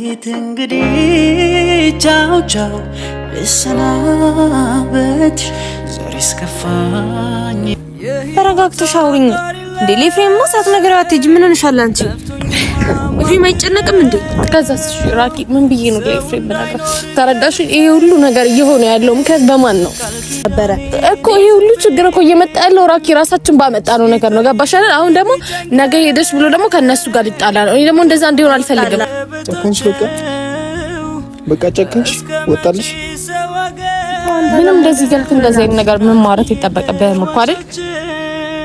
እንግዲህ ቻው ቻው ልሰናበት ዛሬ እስከፋኝ። ተረጋግተሽ አውሪኝ እንዴ ለኤፍሬም ማሳት ነገር አትጂ ምን ሆነሻል አንቺ? ኤፍሬም አይጨነቅም እንዴ? ከዛስ ራቂ ምን ብዬ ነው ለኤፍሬም ብናገር ተረዳሽ? ይሄ ሁሉ ነገር እየሆነ ያለው ምክንያት በማን ነው ነበረ እኮ? ይሄ ሁሉ ችግር እኮ እየመጣ ያለው ራኪ ራሳችን ባመጣ ነው ነገር ነው። ገባሽ አይደል? አሁን ደግሞ ነገ ሄደሽ ብሎ ደግሞ ከነሱ ጋር ሊጣላ ነው። እኔ ደግሞ እንደዛ እንዲሆን አልፈልግም። ጨከንሽ በቃ ጨከንሽ ወጣልሽ። ምንም እንደዚህ ገልክ እንደዚህ አይነት ነገር ምን ማውራት ይጠበቅብህም እኮ አይደል?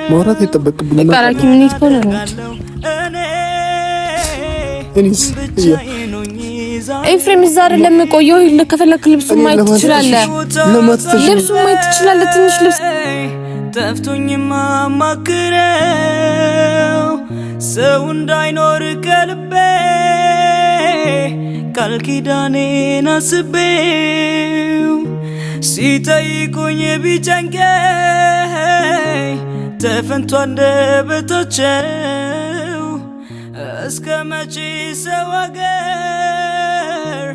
ማውራት ይጠበቅብኝ ነው። ራኪ ምን ይትኮን ነው እኔስ ኤፍሬም እዛ አይደለም ቆየው ከፈለክ ልብሱ ማየት ትችላለህ። ልብሱ ማየት ትችላለህ። ትንሽ ልብስ ጠፍቶኝ ማማክረው ሰው እንዳይኖር ከልቤ ቃል ኪዳኔን አስቤው ሲጠይቁኝ ቢጨንቀኝ ተፈንቶ አንደበታቸው እስከ መቼ ሰው አገር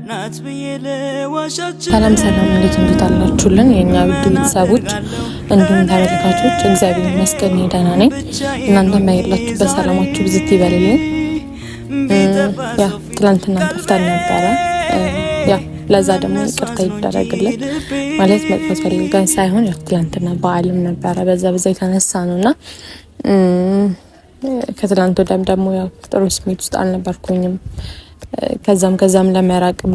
ናት ብዬ ለዋሻቸው። ሰላም ሰላም፣ እንዴት አላችሁልን የኛ ውድ ቤተሰቦች እንዲሁም ተመልካቾች? እግዚአብሔር ይመስገን ደህና ነኝ። እናንተም ባያላችሁበት ሰላማችሁ ብዝት ይበልልኝ። ያ ትላንትና ጠፍተን ነበረ። ያ ለዛ ደግሞ ይቅርታ ይደረግልን ማለት መጥፋት ፈልገን ሳይሆን ያ ትላንትና በዓልም ነበረ በዛ የተነሳ ነውና ከትላንት ወዲያም ደግሞ ያው ጥሩ ስሜት ውስጥ አልነበርኩኝም። ከዛም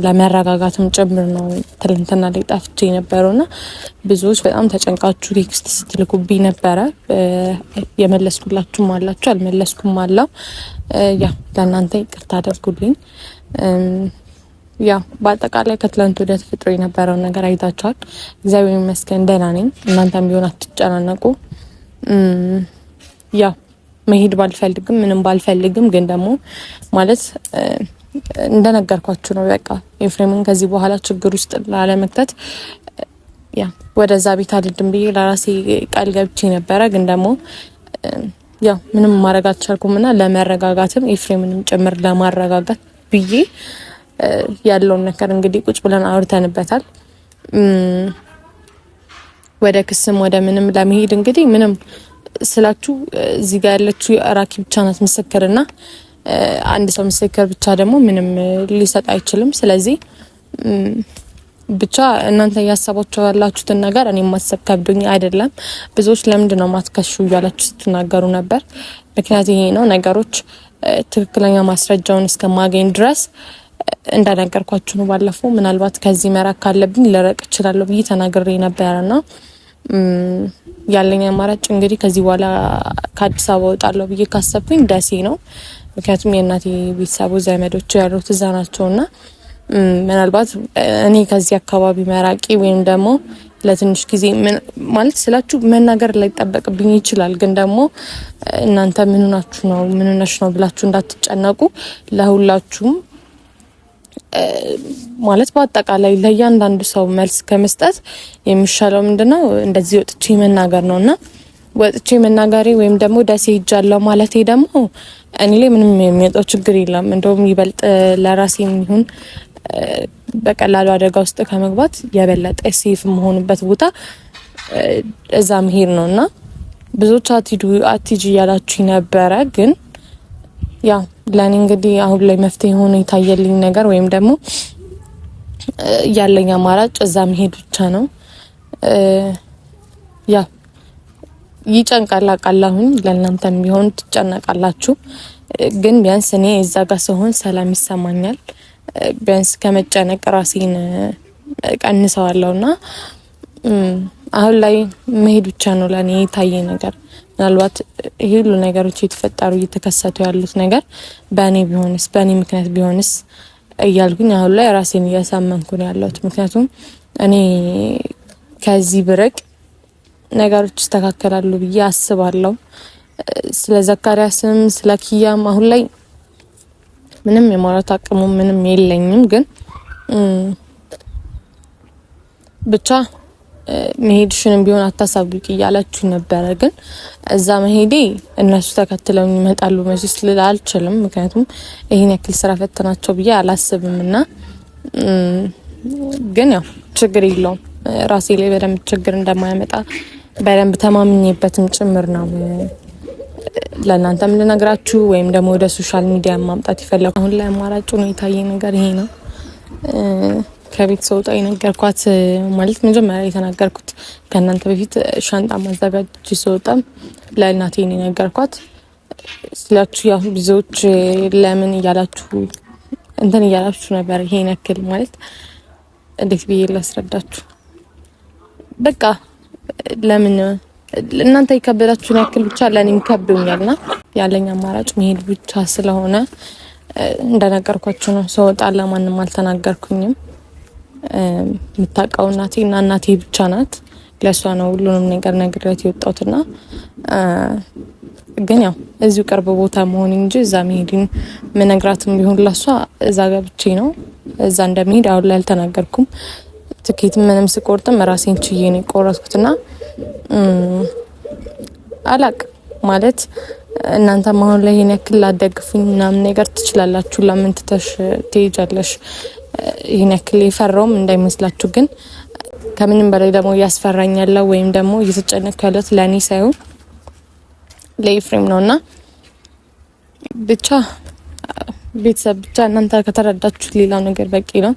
ለመረጋጋትም ጭምር ነው ትላንትና ላይ ጠፍቼ ነበርና ብዙዎች በጣም ተጨንቃችሁ ቴክስት ስትልኩብኝ ነበረ። የመለስኩላችሁም አላችሁ አልመለስኩም አላው። ያ ለእናንተ ይቅርታ አድርጉልኝ። ያ በአጠቃላይ ከትላንት ወዲያ ተፈጥሮ የነበረው ነገር አይታችኋል። እግዚአብሔር ይመስገን ደህና ነኝ። እናንተም ቢሆን አትጨናነቁ። ያ መሄድ ባልፈልግም ምንም ባልፈልግም ግን ደግሞ ማለት እንደነገርኳችሁ ነው። በቃ ኤፍሬምን ከዚህ በኋላ ችግር ውስጥ ላለመክተት ያ ወደዛ ቤት አልድም ብዬ ለራሴ ቃል ገብቼ ነበረ። ግን ደግሞ ያ ምንም ማድረግ አልቻልኩምና ለመረጋጋትም ኤፍሬምንም ጭምር ለማረጋጋት ብዬ ያለውን ነገር እንግዲህ ቁጭ ብለን አውርተንበታል። ወደ ክስም ወደ ምንም ለመሄድ እንግዲህ ምንም ስላችሁ እዚህ ጋር ያለችው ራኪ ብቻ ናት ምስክርና አንድ ሰው ምስክር ብቻ ደግሞ ምንም ሊሰጥ አይችልም። ስለዚህ ብቻ እናንተ ያሰባችሁ ያላችሁትን ነገር እኔ ማሰብ ከብዶኝ አይደለም። ብዙዎች ለምንድን ነው ማትከሹ እያላችሁ ስትናገሩ ነበር። ምክንያት ይሄ ነው። ነገሮች ትክክለኛ ማስረጃውን እስከማገኝ ድረስ እንዳነገርኳችሁ ነው። ባለፈው ምናልባት ከዚህ መራቅ ካለብኝ ልረቅ እችላለሁ ብዬ ተናግሬ ነበርና ያለኝ አማራጭ እንግዲህ ከዚህ በኋላ ከአዲስ አበባ ወጣለሁ ብዬ ካሰብኩኝ ደሴ ነው። ምክንያቱም የእናቴ ቤተሰቦች ዘመዶች ያሉት እዛ ናቸውና ምናልባት እኔ ከዚህ አካባቢ መራቂ ወይም ደግሞ ለትንሽ ጊዜ ማለት ስላችሁ መናገር ላይ ተጠበቅብኝ ይችላል። ግን ደግሞ እናንተ ምን ሆነሽ ነው ብላችሁ እንዳትጨነቁ ለሁላችሁም ማለት በአጠቃላይ ለእያንዳንዱ ሰው መልስ ከመስጠት የሚሻለው ምንድነው እንደዚህ ወጥቼ መናገር ነውና ወጥቼ መናገሬ ወይም ደግሞ ደሴ ሄጃለሁ ማለቴ ደግሞ እኔ ላይ ምንም የሚያጣው ችግር የለም። እንደውም ይበልጥ ለራሴም ይሁን በቀላሉ አደጋ ውስጥ ከመግባት የበለጠ ሴፍ መሆንበት ቦታ እዛ መሄድ ነውና ብዙዎች አትሂጂ ያላችሁ ነበረ። ግን ያ ለኔ እንግዲህ አሁን ላይ መፍትሄ ሆኖ የታየልኝ ነገር ወይም ደግሞ ያለኝ አማራጭ እዛ መሄድ ብቻ ነው። ያ ይጨንቃል አውቃለሁኝ፣ ለእናንተም ቢሆን ትጨነቃላችሁ። ግን ቢያንስ እኔ እዛ ጋር ስሆን ሰላም ይሰማኛል። ቢያንስ ከመጨነቅ ራሴን ቀንሰዋለሁና አሁን ላይ መሄድ ብቻ ነው ለኔ የታየ ነገር። ምናልባት ይሄ ሁሉ ነገሮች የተፈጠሩ እየተከሰቱ ያሉት ነገር በእኔ ምክንያት ቢሆንስ እያልኩኝ አሁን ላይ ራሴን እያሳመንኩ ነው ያለሁት። ምክንያቱም እኔ ከዚህ ብርቅ ነገሮች ይስተካከላሉ ብዬ አስባለሁ። ስለ ዘካሪያስም ስለ ኪያም አሁን ላይ ምንም የማውራት አቅሙ ምንም የለኝም። ግን ብቻ መሄድሽንም ቢሆን አታሳብቂ እያላችሁ ነበረ። ግን እዛ መሄዴ እነሱ ተከትለውኝ ይመጣሉ መቼስ ልል አልችልም። ምክንያቱም ይሄን ያክል ስራ ፈተናቸው ብዬ አላስብምና ግን ያው ችግር የለውም ራሴ ላይ በደንብ ችግር እንደማያመጣ በደንብ ተማምኜበትም ጭምር ነው ለእናንተም ልነግራችሁ ወይም ደግሞ ወደ ሶሻል ሚዲያ ማምጣት ይፈልጋል። አሁን ላይ አማራጭ ነው የታየኝ ነገር ይሄ ነው። ከቤት ሰውጣ የነገርኳት ማለት መጀመሪያ የተናገርኩት ከእናንተ በፊት ሻንጣ ማዘጋጅ ሰውጣም ለእናቴ ነው የነገርኳት። ስላችሁ ያው ብዙዎች ለምን እያላችሁ እንትን እያላችሁ ነበር። ይሄን ያክል ማለት እንዴት ብዬ ላስረዳችሁ? በቃ ለምን እናንተ ይከበዳችሁን ያክል ብቻ ለኔም ከብዶኛልና ያለኝ አማራጭ መሄድ ብቻ ስለሆነ እንደነገርኳችሁ ነው። ሰውጣ ለማንም አልተናገርኩኝም። የምታውቀው እናቴና እናቴ ብቻ ናት። ለሷ ነው ሁሉንም ነገር ነግሬያት የወጣሁትና ግን ያው እዚሁ ቅርብ ቦታ መሆን እንጂ እዛ መሄድን መነግራትም ቢሆን ለሷ እዛ ገብቼ ነው እዛ እንደምሄድ አሁን ላይ አልተናገርኩም። ትኬት ምንም ስቆርጥም ራሴን ችዬ ነው የቆረጥኩትና አላቅ ማለት እናንተ አሁን ላይ ይሄን ያክል ላደግፉኝ ምናምን ነገር ትችላላችሁ። ለምን ትተሽ ትሄጃለሽ? ይሄን ያክል የፈራውም እንዳይመስላችሁ። ግን ከምንም በላይ ደግሞ ያስፈራኛል ወይም ደግሞ እየተጨነኩ ያለሁት ለኔ ሳይሆን ለኤፍሬም ነውና ብቻ ቤተሰብ ብቻ እናንተ ከተረዳችሁ ሌላው ነገር በቂ ነው።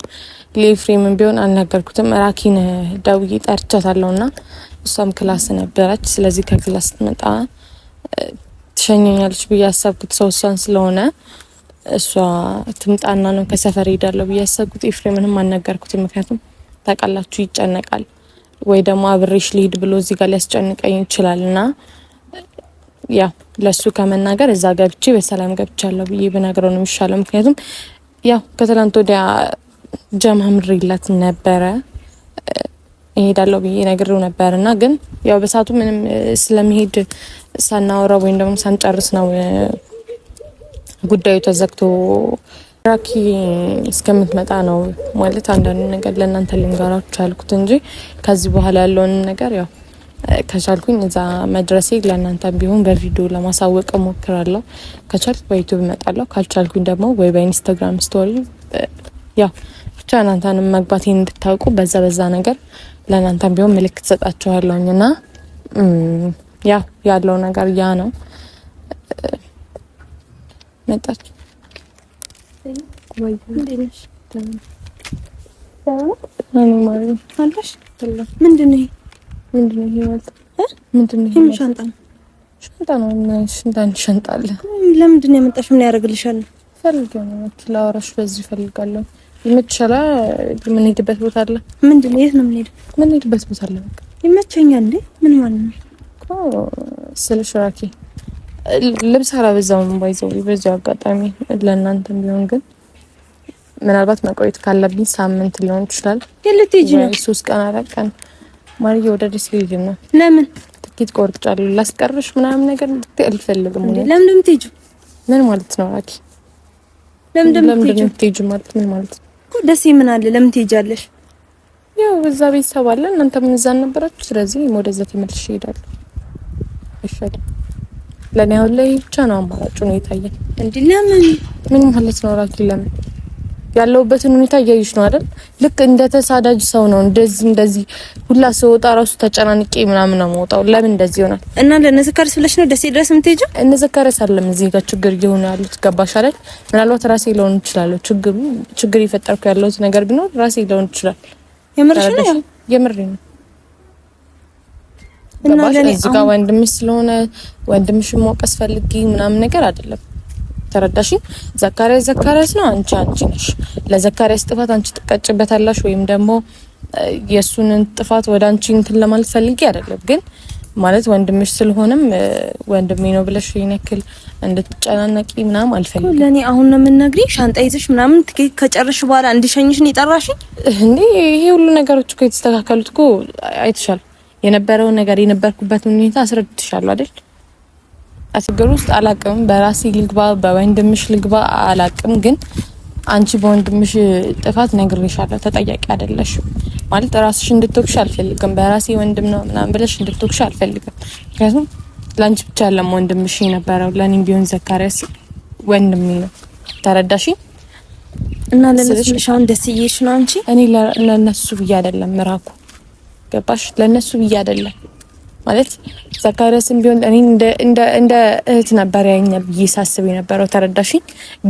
ለኤፍሬምም ቢሆን አልነገርኩትም። ራኪን ደውዬ ጠርቻታለሁና እሷም ክላስ ነበረች። ስለዚህ ከክላስ ትመጣ ትሸኘኛለች ብዬ ያሰብኩት ሰው እሷን ስለሆነ እሷ ትምጣና ነው ከሰፈር ሄዳለሁ ብዬ ያሰብኩት። ኤፍሬምንም አልነገርኩትም። ምክንያቱም ታውቃላችሁ ይጨነቃል ወይ ደግሞ አብሬሽ ልሂድ ብሎ እዚህ ጋር ሊያስጨንቀኝ ይችላልና ያ ለሱ ከመናገር እዛ ገብቼ በሰላም ገብቻለሁ ብዬ ብነግረው ነው የሚሻለው። ምክንያቱም ያው ከትላንት ወዲያ ጀማምሪላት ነበረ እሄዳለሁ ብዬ ነግሬው ነበርና ግን ያው በሰዓቱ ምንም ስለሚሄድ ሳናወራ ወይም ደግሞ ሳንጨርስ ነው ጉዳዩ ተዘግቶ ራኪ እስከምትመጣ ነው ማለት አንዳንድ ነገር ለእናንተ ልንገራችሁ አልኩት እንጂ ከዚህ በኋላ ያለውን ነገር ያው ከቻልኩኝ እዛ መድረሴ ለእናንተ ቢሆን በቪዲዮ ለማሳወቅ ሞክራለሁ። ከቻልኩ በዩቲዩብ እመጣለሁ፣ ካልቻልኩኝ ደግሞ ወይ በኢንስታግራም ስቶሪ ያው ብቻ እናንተንም መግባቴን እንድታውቁ በዛ ነገር ለእናንተም ቢሆን ምልክት ሰጣችኋለሁኝና ያው ያለው ነገር ያ ነው። መጣች ወይ እንደነሽ ታኒ ማሪ አለሽ ምንድነው ምንድነው ሻንጣ ነው ሻንጣ አለ። ለምንድነው ያመጣሽ? ምን ያደርግልሻል? ፈልገው ነው ላወራሽ በዚህ ፈልጋለሁ። ይመችሻል? የምንሄድበት ቦታ አለ። ምንድነው? የት ነው የምንሄደው? የምንሄድበት ቦታ አለ። በቃ ይመቸኛል እንዴ? ምን ማለት ነው? ስለሽ ራኪ ልብስ አላበዛውም ባይዘው በዚህ አጋጣሚ ለእናንተም ቢሆን ግን ምናልባት መቆየት ካለብኝ ሳምንት ሊሆን ይችላል። የልትሄጂ ነው? 3 ቀን 4 ቀን ማርዬ ወደ ደስ ልጅ ነው። ለምን ትኬት ቆርጫለሁ ላስቀርሽ ምናምን ነገር አልፈልግም። ለምን እንደምትሄጂው? ምን ማለት ነው ራኪ? ለምን እንደምትሄጂው ማለት ምን ማለት ነው? ደስ ምን አለ? ለምን ትሄጃለሽ? ያው እዛ ቤተሰብ አለ እናንተ ምን እዛ ነበራችሁ። ስለዚህ ወደዛ ተመልሼ እሄዳለሁ። እሺ ለኔ አሁን ላይ ብቻ ነው አማራጭ ነው የታየኝ። እንዴ ለምን? ምን ማለት ነው ራኪ? ለምን ያለውበትን ሁኔታ እያዩሽ ነው አይደል? ልክ እንደ ተሳዳጅ ሰው ነው እንደዚህ ሁላ ሰውጣ ራሱ ተጨናንቄ ምናምን ነው የምወጣው። ለምን እንደዚህ ይሆናል? እና ለነዘካርስ ብለሽ ነው ደስ ድረስ የምትሄጂው? እነዘካርስ አይደለም እዚህ ጋር ችግር እየሆነ ያሉት ገባሽ አይደል? ምናልባት ራሴ ሊሆን ይችላል ችግር እየፈጠርኩ ያለሁት ነገር ቢኖር ራሴ ሊሆን ይችላል። የምርሽ ነው? የምሬ ነው። እና እዚህ ጋር ወንድምሽ ስለሆነ ወንድምሽን መውቀስ ፈልጊ ምናምን ነገር አይደለም። ተረዳሽኝ? ዘካሪያስ ነው አንቺ ነሽ። ለዘካሪያስ ጥፋት አንቺ ትቀጭበታለሽ ወይም ደግሞ የሱን ጥፋት ወደ አንቺ እንትን ለማለት ፈልጊ አይደለም። ግን ማለት ወንድምሽ ስለሆነም ወንድሜ ነው ብለሽ ይነክል እንድትጨናነቂ ምናምን አልፈልግም። ለኔ አሁን ነው የምንነግሪኝ? ሻንጣ ይዘሽ ምናምን ትኬት ከጨረሽ በኋላ እንድሸኝሽ ነው የጠራሽኝ እንዴ? ይሄ ሁሉ ነገሮች እኮ የተስተካከሉት እኮ አይተሻል። የነበረው ነገር የነበርኩበትን ሁኔታ አስረድትሻለሁ አይደል? አስገሩ ውስጥ አላቅም። በራሴ ልግባ በወንድምሽ ልግባ አላቅም። ግን አንቺ በወንድምሽ ጥፋት ነግሬሻለሁ፣ ተጠያቂ አይደለሽም። ማለት ራስሽ እንድትወቅሽ አልፈልግም። በራሴ ወንድም ነው ምናምን ብለሽ እንድትወቅሽ አልፈልግም። ምክንያቱም ላንቺ ብቻ አይደለም ወንድምሽ የነበረው ለኔም ቢሆን ዘካሪያስ ወንድሜ ነው። ተረዳሽ? እና ለነሱ አሁን ደስ ይይሽ ነው አንቺ? እኔ ለነሱ ብዬ አይደለም ምራኩ ገባሽ? ለነሱ ብዬ አይደለም ማለት ዘካሪያስም ቢሆን እኔ እንደ እህት ነበር ያኛል ብዬ ሳስብ የነበረው ተረዳሽ?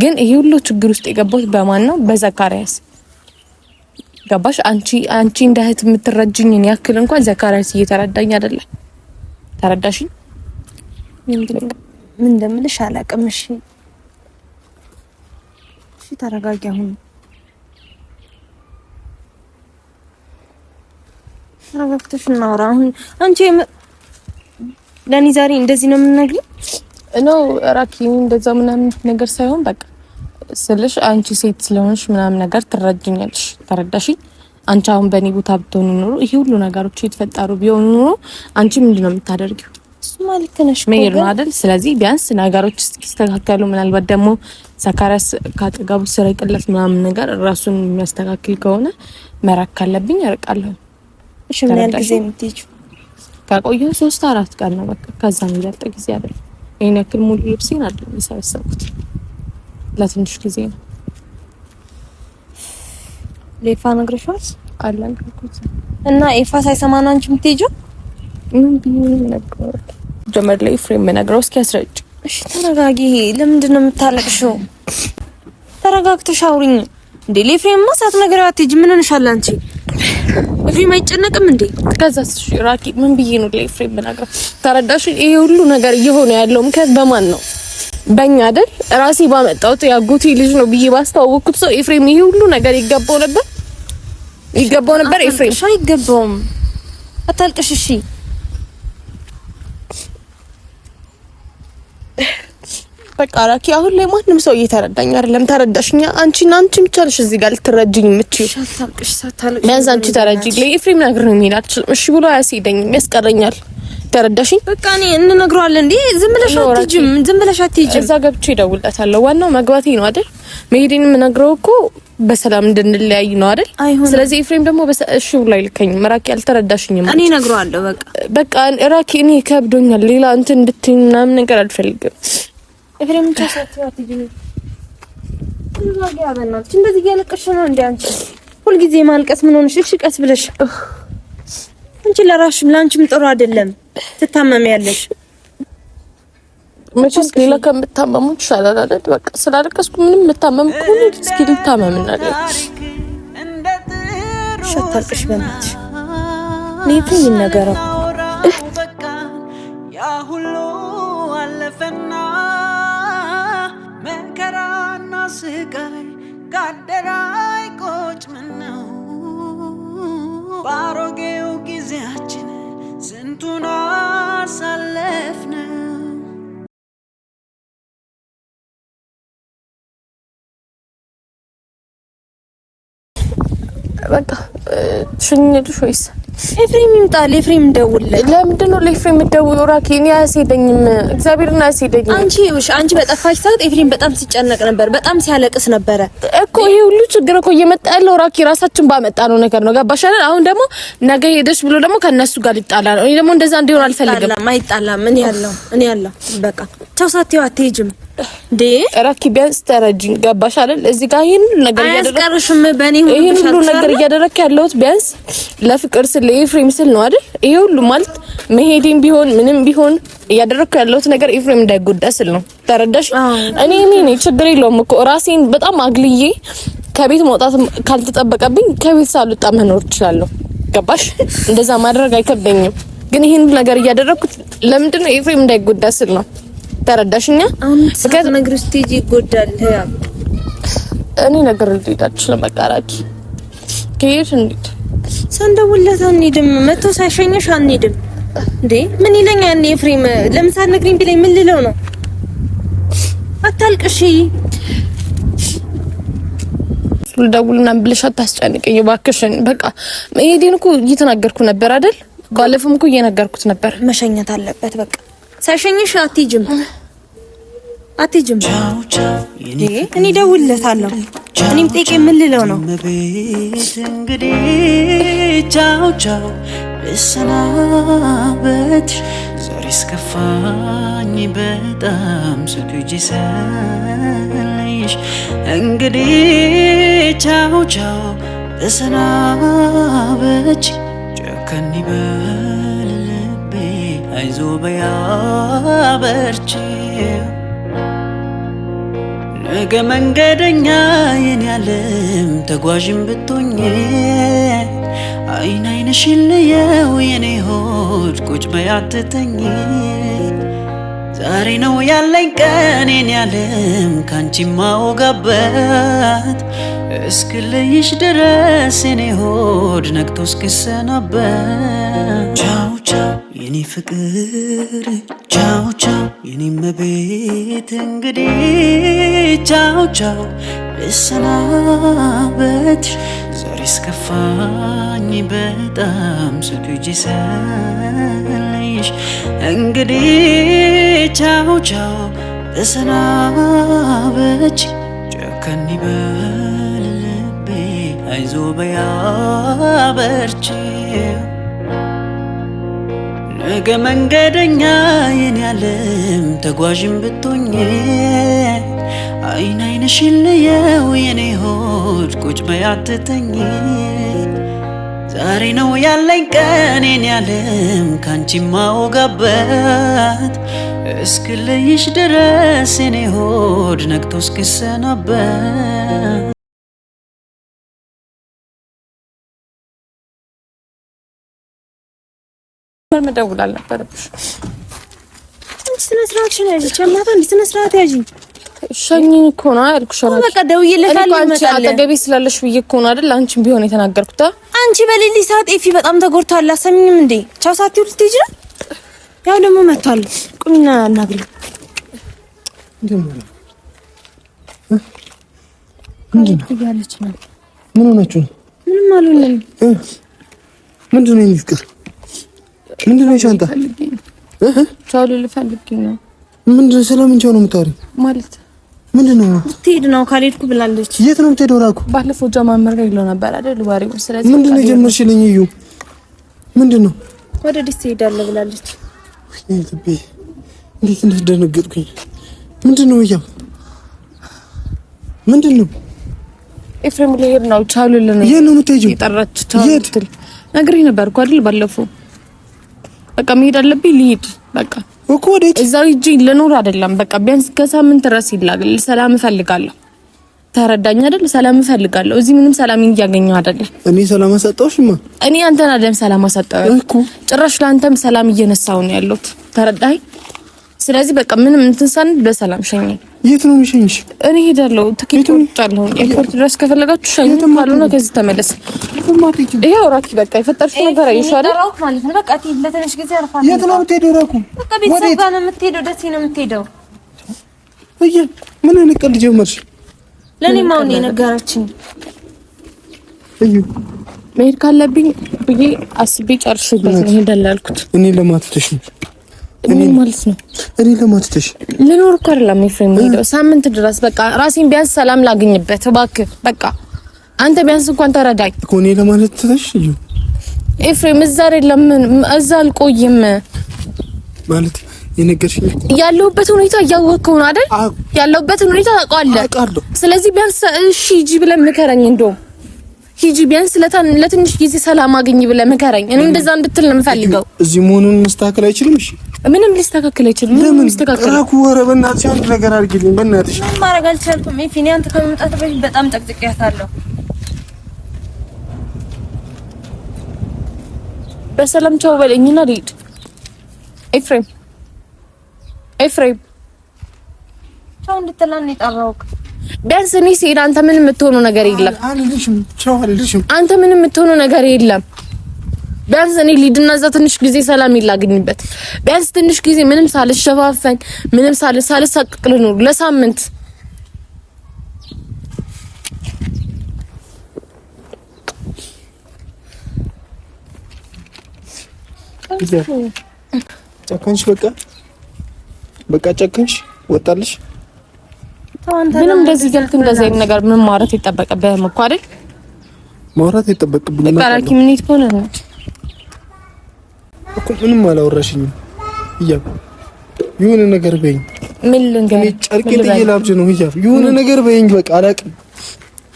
ግን ይሄ ሁሉ ችግር ውስጥ የገባሁት በማን ነው? በዘካሪያስ ገባሽ? አንቺ እንደ እህት የምትረጅኝን ያክል እንኳን ዘካሪያስ እየተረዳኝ አይደለም። ተረዳሽ? ምን እንደምልሽ አላውቅም። እሺ ተረጋጊ። አሁን ተረጋግተሽ እናውራ። አሁን አንቺ ለኔ ዛሬ እንደዚህ ነው የምንነግሪኝ? ነው ራኪ እንደዛ ምናምን ነገር ሳይሆን በቃ ስልሽ አንቺ ሴት ስለሆንሽ ምናምን ነገር ትረጅኛለሽ። ተረዳሽ? አንቺ አሁን በእኔ ቦታ ብትሆኑ ኖሮ ይሄ ሁሉ ነገሮች የተፈጠሩ ቢሆኑ ኖሮ አንቺ ምንድነው የምታደርጊው? እሱማ ልክ ነሽ መሄድ ነው አይደል? ስለዚህ ቢያንስ ነገሮች እስኪስተካከሉ ምናልባት ደግሞ ዘካሪያስ ካጠገቡ ስርቅለት ምናምን ነገር ራሱን የሚያስተካክል ከሆነ መራቅ ካለብኝ እርቃለሁ። እሺ ምን ያህል ጊዜ የምትይጂው? ከቆየሁ 3-4 ቀን ነው በቃ። ከዛ የሚበልጥ ጊዜ አይደለም። ይሄን ያክል ሙሉ ልብሴን አይደለም የሰበሰብኩት፣ ለትንሽ ጊዜ ነው። ለይፋ ነግረሻል? አላልኩት እና ኤፋ ሳይሰማ ነው አንቺ የምትሄጂው? ምን ቢሆን ነበር ጀመር ላይ ፍሬም ነግረው እስኪ ያስረጭ። እሺ ተረጋጊ። ለምንድን ነው የምታለቅሽው? ተረጋግተሽ አውሪኝ እንዴ። ለፍሬምማ ሳትነግሪው አትሄጂ። ምን ሆነሻል አንቺ? ፍሬም አይጨነቅም እንዴ? ከዛስ ራቂ ምን ብዬ ነው ለፍሬም ነግረው? ተረዳሽ? ይሄ ሁሉ ነገር እየሆነ ያለው ምክንያት በማን ነው? በእኛ አይደል? ራሴ ባመጣሁት ያጎቴ ልጅ ነው ብዬ ባስተዋወቅኩት ሰው ኤፍሬም ይሄ ሁሉ ነገር ይገባው ነበር? ኤፍሬም አይገባውም። አታልቅሽ እሺ። በቃ ራኪ አሁን ላይ ማንም ሰው እየተረዳኝ አይደለም። ተረዳሽኛ? አንቺ ብቻ ነሽ እዚህ ጋር ልትረጂኝ የምትችይው። አታልቅሽ። ሳታልቅሽ ቢያንስ አንቺ ተረጂ። ለኤፍሬም ነገር ነው የሚል አልችልም። እሺ ብሎ አያስሄደኝም፣ ያስቀረኛል። ተረዳሽኝ? በቃ እኔ እንነግረዋለን እንዴ። ዝም ብለሽ አትሄጂም። እዛ ገብቼ እደውልለታለሁ። ዋናው መግባቴ ነው አይደል? መሄዴን የምነግረው እኮ በሰላም እንድንለያይ ነው አይደል? ስለዚህ ኤፍሬም ደግሞ እሺ ብሎ አይልከኝም። ራኪ አልተረዳሽኝም። እኔ እነግረዋለሁ። በቃ ራኪ እኔ ከብዶኛል። ሌላ እንትን እንድትይኝ ምናምን ነገር አልፈልግም። ኤፍሬም ተሳስተው አትይጂኝ። እንደዚህ እያለቀሽ ነው እንዴ አንቺ? ሁልጊዜ ማልቀስ ምን ሆነሽ? እሺ ቀስ ብለሽ አንቺ ለራስሽም ላንቺም ጥሩ አይደለም። ትታመሚያለሽ። መቼስ ሌላ ከምታመሙ ይሻላል አይደል? በቃ ስላለቀስኩ ምንም መታመም ከሆነ እስኪ ልታመምና ሸታልቅሽ በእናትሽ ለይፍኝ ነገረው። ያ ሁሉ አለፈና መከራና ስቃይ ጋደራይ ቆጭ ምነው ባሮጌው ጊዜያችን ስንቱን አሳለፍነው። በቃ ሽኝልሽ ወይስ ኤፍሬም ይምጣል? ኤፍሬም እንደውልለት። ለምንድን ነው ለኤፍሬም የምትደውይው? ራኪ እኔ አያስሄደኝም፣ እግዚአብሔርን አያስሄደኝም። አንቺ በጠፋሽ ሰዓት ኤፍሬም በጣም ሲጨነቅ ነበር፣ በጣም ሲያለቅስ ነበረ እኮ። ይሄ ሁሉ ችግር እኮ እየመጣ ያለው ራኪ ራሳችን ባመጣ ነው ነገር ነው። ገባሽ አይደል? አሁን ደግሞ ነገ ሄደሽ ብሎ ደግሞ ከነሱ ጋር ሊጣላ ነው። እኔ ደግሞ እንደዛ እንዲሆን አልፈልግም። አይጣላም። እኔ ያለው በቃ ቻው። ሳትይው አትሄጂም እንዴ ራኪ? ቢያንስ ተረጂኝ። ገባሽ አይደል? እዚህ ጋር ይሄን ነገር አያስቀርሽም። በእኔ ሁሉ ነገር እያደረክ ያለሁት ቢያንስ ለፍቅር ስለ ኤፍሬም ስል ነው አይደል? ይሄ ሁሉ ማለት መሄዴም ቢሆን ምንም ቢሆን እያደረኩ ያለሁት ነገር ኤፍሬም እንዳይጎዳ ስል ነው። ተረዳሽ? እኔ ችግር የለውም እኮ ራሴን በጣም አግልዬ ከቤት መውጣት ካልተጠበቀብኝ ከቤት ሳልወጣ መኖር እችላለሁ። ገባሽ? እንደዛ ማድረግ አይከብደኝም። ግን ይሄን ነገር እያደረኩት ለምንድን ነው? ኤፍሬም እንዳይጎዳ ስል ነው። ተረዳሽኛ? ስከት ነገር ስቴጅ ይጎዳል። እኔ ነገር ልትዳችሁ ለመቃራቂ ከየት እንዴት ሳንደውልለት አንሄድም? መቶ ሳይሸኝሽ አንሄድም እንዴ? ምን ይለኛል ኤፍሬም? ለምሳሌ ነግሪኝ ቢለኝ ምን ልለው ነው? አታልቅሺ። ደውልና ብለሽ አታስጨንቀኝ እባክሽን። በቃ መሄዴን እኮ እየተናገርኩ ነበር አይደል? ባለፈውም እኮ እየነገርኩት ነበር። መሸኘት አለበት በቃ። ሳይሸኝሽ አትሄጂም። እኔ እደውልለታለሁ። እኔም ጠይቄ ምን ልለው ነው? ቤት እንግዲህ ቻው ቻው ልሰናበት ዛሬ እስከፋኝ በጣም ስትሄጂ ሳለይሽ እንግዲህ ቻው ቻው ልሰናበት ጨከን ይበል ልቤ አይዞ በያ በርቺ ነገ መንገደኛ የኔ ዓለም ተጓዥም ብትሆኝ አይን አይንሽን ልየው የኔ ሆድ ቁጭ በይ አትተኝ ዛሬ ነው ያለኝ ቀን የኔ ዓለም ካንቺ ማወጋበት እስክለይሽ ድረስ የኔ ሆድ ነግቶ እስክሰናበት ቻው ቻው የኔ ፍቅር ቻው ቻው የኔ መቤት እንግዲህ ቻው ቻው ልሰናበት ዛሬ እስከፋኝ በጣም ስትሄጂ ሳለይሽ እንግዲህ ቻው ቻው ልሰናበት ጨከን ይበል ልቤ አይዞ በያ በርቺ ነገ መንገደኛ የኔ ዓለም ተጓዥም ብትሆኝ አይን አይንሽን ልየው የኔ ሆድ ቁጭ በይ አትተኝ ዛሬ ነው ያለኝ ቀን የኔ ዓለም ካንቺ ማወጋበት እስክለይሽ ድረስ የኔ ሆድ ነግቶ እስክሰናበት መደውል አልነበረብሽ። ስነ ስርዓትሽን ያዢ ቸማታ እንዴ ስነ ስርዓት ያዢ ሸኝኝ እኮ ነው ያልኩሽ። በቃ ደውዬልሻለሁ ይመጣል። አጠገቤ ስላለሽ ብዬሽ እኮ ነው አይደል? አንቺም ቢሆን የተናገርኩት አንቺ በሌሊ ሰዓት ኤፊ በጣም ተጎድቷል። አሰሚኝም እንዴ ቻው ሳትይው ልትሄጂ ነው? ያው ደግሞ መጥቷል። ቁሚና አናግሪ። ምንድነው? ምን ሆናችሁ ነው? ምንም አልሆነም። ምንድነው የሚፍቅር? ምንድነው ሻንጣ? ቻው ልፈልግ ነው። ምንድነው? ስለምን ቻው ነው የምታወሪው? ማለት ምንድነው? ትሄድ ነው ካልሄድኩ ብላለች። የት ነው የምትሄደው? ራኩ ባለፈው ጀማመር ይለው ነበር አይደል? ወሬው ስለዚህ ምንድነው የጀመርሽልኝ? እዩ ምንድነው? ወደ ዲስ ትሄዳለህ ብላለች። ልቤ እንዴት እንደደነገጥኩኝ። ምንድነው? እያ ምንድነው? ኤፍሬም ልሄድ ነው ቻው ልል ነው። የት ነው የምትሄጂው? የጠራች ቻው ልትል ነግሬ ነበር እኮ አይደል? ባለፈው በቃ መሄድ አለብኝ ልሂድ በቃ እኮ ወዴት? እዛው ሂጂ ልኖር አይደለም በቃ ቢያንስ ከሳምንት ድረስ ይላል። ሰላም እፈልጋለሁ። ተረዳኝ አይደል? ሰላም እፈልጋለሁ። እዚህ ምንም ሰላም እያገኘሁ አይደለም። እኔ ሰላም አሳጣሁሽማ? እኔ አንተን አይደለም ሰላም አሳጣሁ እኮ ጭራሽ ለአንተም ሰላም እየነሳው ነው ያለሁት። ተረዳኝ? ስለዚህ በቃ ምንም እንትን ሳንል በሰላም ሸኘኝ። የት ነው የሚሸኝሽ? እኔ ሄዳለሁ። ትኬት ቆርጫለሁ። ኤርፖርት ድረስ ከፈለጋችሁ ሸኝ፣ ካልሆነ ከዚህ ተመለስ። ይሄው ራኪ በቃ የፈጠርሽ ነገር አይሻል ማለት ነው። በቃ ትሄድ ለትንሽ ጊዜ አርፋለሁ። የት ነው የምትሄደው? ራኩ በቃ ቤተሰብ ጋር ነው የምትሄደው። ደስ ነው የምትሄደው። እየ ምን አይነት ቀልድ ጀመርሽ? ለኔም አሁን የነገረችኝ እዩ መሄድ ካለብኝ ብዬ አስቤ ጨርሼበት ነው ሄዳለሁ ያልኩት። እኔ ለማትተሽ ነው እኔ ማለት ነው። እኔ ለማትተሽ ልኖር እኮ አይደለም ኤፍሬም ሄደው ሳምንት ድረስ በቃ ራሴን ቢያንስ ሰላም ላግኝበት እባክህ። በቃ አንተ ቢያንስ እንኳን ተረዳኝ እኮ እኔ ለማለት ተተሽ እዩ ኤፍሬም እዛ አይደለም እዛ አልቆይም ማለት የነገርሽኝ ያለሁበት ሁኔታ እያወቅኸው ነው አይደል? ያለሁበትን ሁኔታ ታውቃለህ። ስለዚህ ቢያንስ እሺ ሂጂ ብለህ ምከረኝ። እንደውም ሂጂ ቢያንስ ለትንሽ ጊዜ ሰላም አግኝ ብለህ ምከረኝ። እኔ እንደዛ እንድትል ነው የምፈልገው። እዚህ መሆኑን መስተካከል አይችልም? እሺ ምንም ሊስተካከል አይችልም። ምንም ሊስተካከል ራኩ ወረ በእናትሽ አንድ ነገር አድርጊልኝ በእናትሽ። ምን ማድረግ አልቻልኩም። ኤፊኒ አንተ ከመምጣት በፊት በጣም ጠቅጥቄያታለሁ። በሰላም ቻው በለኝና ልሂድ። ኤፍሬም ቻው እንድትላን የጠራሁት ቢያንስ እኔ ስሄድ አንተ ምንም የምትሆነው ነገር የለም። አልልሽም ቻው አልልሽም። አንተ ምንም የምትሆነው ነገር የለም። ቢያንስ እኔ ልሂድና እዛ ትንሽ ጊዜ ሰላም ይላግኝበት። ቢያንስ ትንሽ ጊዜ ምንም ሳልሸፋፈን ምንም ሳልሳቅቅ ልኖር ለሳምንት። ጨከንሽ በቃ ጨከንሽ። ወጣልሽ ምንም እንደዚህ ገልክ እንደዚህ ነገር ምን ማውራት ይተበቀበህ እኮ አይደል? ማውራት ይተበቀብኝ በቃ ራኪ ምን ይትሆነ ነው እኮ ምንም አላወራሽኝም። የሆነ ነገር በይኝ። ምን ልንገር? ጨርቄ ለየላብጅ ነው የሆነ ነገር በይኝ። በቃ አላቅም።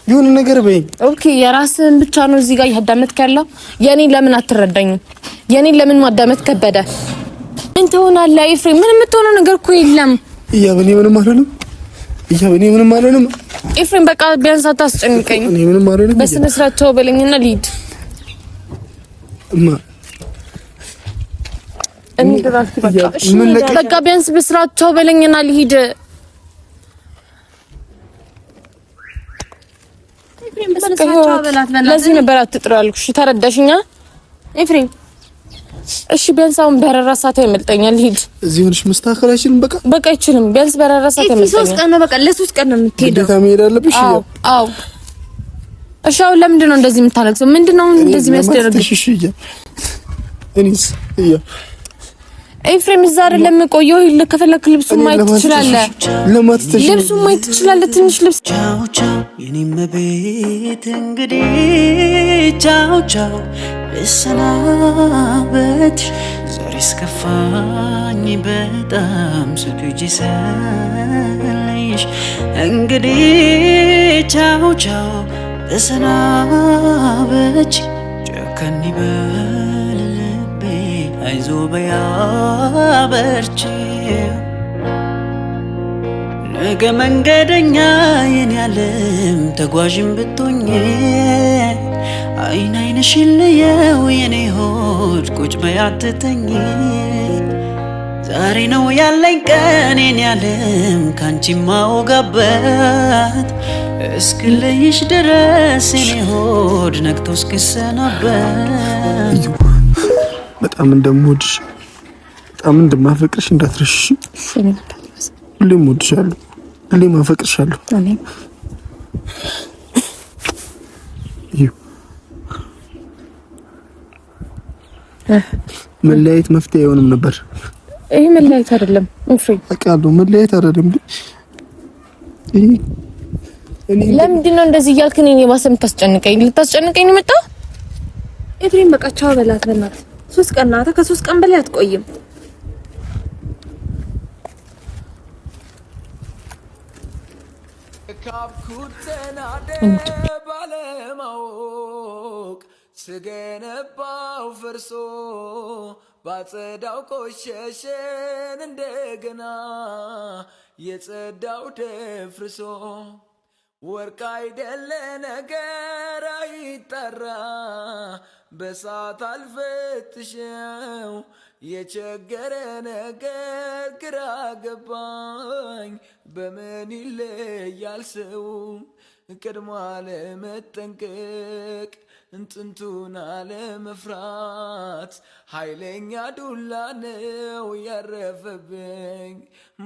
የሆነ ነገር በይኝ። ኦኬ የራስህን ብቻ ነው እዚህ ጋር ያዳመጥክ ያለው። የኔ ለምን አትረዳኝም? የኔ ለምን ማዳመጥ ከበደ? ምን ትሆናለህ ኤፍሬም? ምን የምትሆነው ነገር እኮ የለም። እኔ ምንም አልሆንም። እኔ ምንም አልሆንም። ኤፍሬም በቃ ቢያንስ አታስጨንቀኝ። እኔ ምንም አልሆንም። በስነ ስርዓት ተው በለኝና ልሂድ። በቃ ቢያንስ በስርዓት ተው በለኝና ልሂድ። ለዚህ ነበር አትጥሩ ያልኩሽ። ተረዳሽኛ ኤፍሬም? እሺ ቢያንስ አሁን በረራ ሰዓት ያመልጠኛል። ሂድ። እዚህ ሆነሽ መስተካከል አይችልም። በቃ አይችልም። ቢያንስ በረራ ሰዓት ያመልጠኛል። 3 ቀን ነው በቃ ለ3 ቀን ነው የምትሄደው። ግዴታ መሄድ አለብሽ። አዎ። እሺ አሁን ለምንድን ነው እንደዚህ የምታለቅሰው? ምንድነው እንደዚህ የሚያስደርግሽ? እኔስ ኤፍሬም እዛ አይደለም ቆየው። ከፈለክ ልብሱን ማየት ትችላለህ። ልብሱን ማየት ትችላለህ። ትንሽ ልብስ ቻው ቻው የኔም ቤት እንግዲህ ቻው ቻው ልሰናበትሽ። ዛሬ እስከፋኝ በጣም ስትሄጂ ስለይሽ እንግዲህ ቻው ቻው ልሰናበትሽ። ጨከን ይበል ልቤ አይዞ በያ በርቺ። ነገ መንገደኛ የኔ ዓለም ተጓዥም ብትሆኚ አይን አይንሽን ልየው የኔ ሆድ ቁጭ በይ አትተኚ። ዛሬ ነው ያለኝ ቀን የኔ ዓለም ካንቺ ማወጋበት እስክለይሽ ድረስ የኔ ሆድ ነግቶ እስክሰናበት። በጣም እንደምወድሽ በጣም እንደማፈቅርሽ እንዳትረሺ። ሁሌም እወድሻለሁ፣ ሁሌም አፈቅርሻለሁ። መለያየት መፍትሄ አይሆንም ነበር። ይሄ መለያየት አይደለም ኤፍሬም። አውቃለሁ መለያየት አይደለም። ለምንድን ነው እንደዚህ እያልክ እኔን የባሰ የምታስጨንቀኝ? ልታስጨንቀኝ ነው የመጣው? ኤፍሬም በቃ ቻው በላት በእናትህ። 3 ቀን ናታ፣ ከ3 ቀን በላይ አትቆይም። ባለማወቅ ስገነባው ፈርሶ ባጸዳው ቆሸሸን እንደገና የጸዳው ደፍርሶ ወርቅ አይደለ ነገር አይጠራ በሳት አልፈትሸው የቸገረ ነገር ግራ ገባኝ በምን ይለያል ሰው ቀድሞ አለመጠንቀቅ እንጥንቱን አለመፍራት ኃይለኛ ዱላ ነው ያረፈብኝ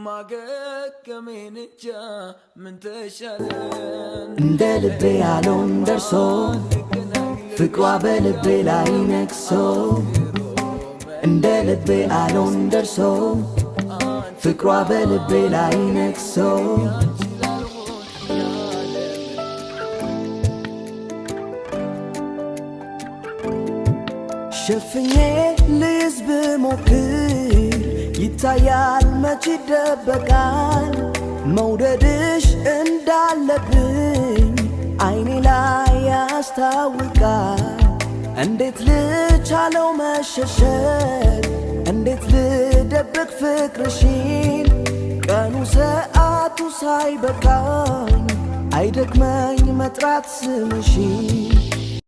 ማገገሜን እንጃ ምን ተሻለን እንደ ልቤ ያለውን ደርሶ ፍቅሯ በልቤ ላይ ነግሶ እንደ ልቤ ያለውን ደርሶ ፍቅሯ በልቤ ላይ ነግሶ ሸፍኜ ልይዝ ብሞክር ይታያል መች ይደበቃል መውደድሽ እንዳለብኝ አይኔ ላይ ያስታውቃል እንዴት ልቻለው መሸሸግ እንዴት ልደብቅ ፍቅርሽን ቀኑ ሰዓቱ ሳይበቃኝ አይደክመኝ መጥራት ስምሽን